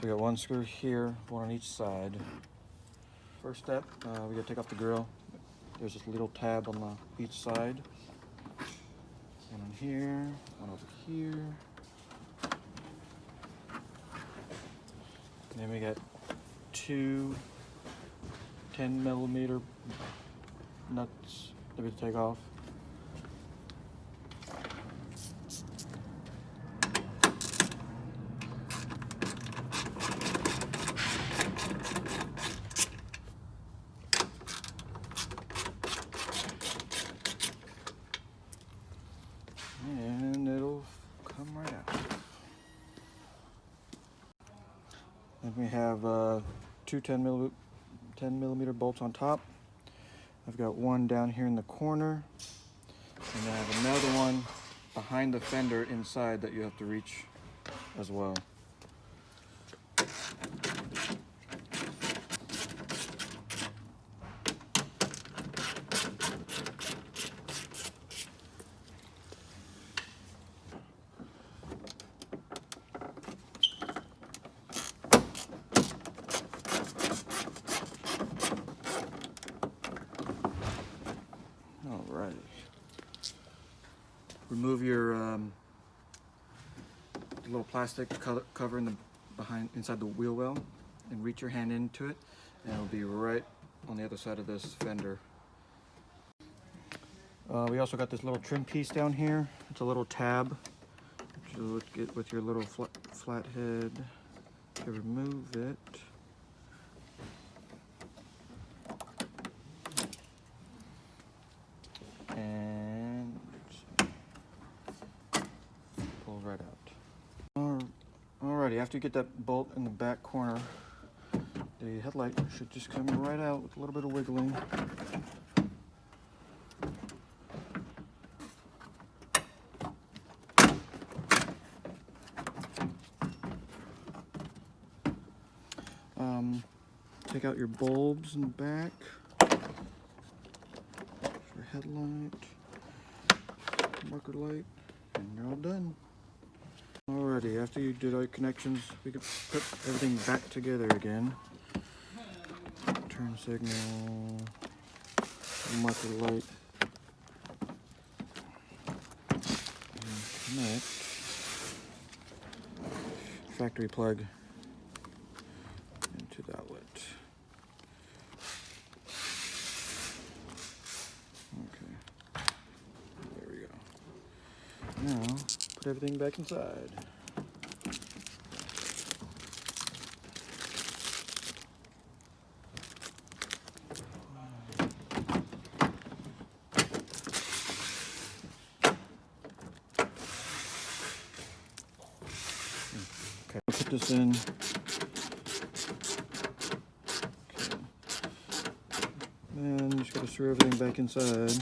We got one screw here, one on each side. First step, we gotta take off the grill. There's this little tab on each side. One on here, one over here. And then we got two 10mm nuts that we take off. And it'll come right out. Then we have two 10mm bolts on top. I've got one down here in the corner, and then I have another one behind the fender inside that you have to reach as well. Alrighty. Remove your little plastic cover in the inside the wheel well, and reach your hand into it, and it'll be right on the other side of this fender. We also got this little trim piece down here. It's a little tab that you'll get with your little flat head to remove it. And pull right out. Alrighty, after you get that bolt in the back corner, the headlight should just come right out with a little bit of wiggling. Take out your bulbs in the back. Your headlight, marker light, and you're all done. Alrighty, after you did all your connections, we can put everything back together again. Turn signal, marker light, and connect. Factory plug into the outlet. Okay, there we go. Now, put everything back inside. Okay, I'll put this in. Okay. And just gotta screw everything back inside.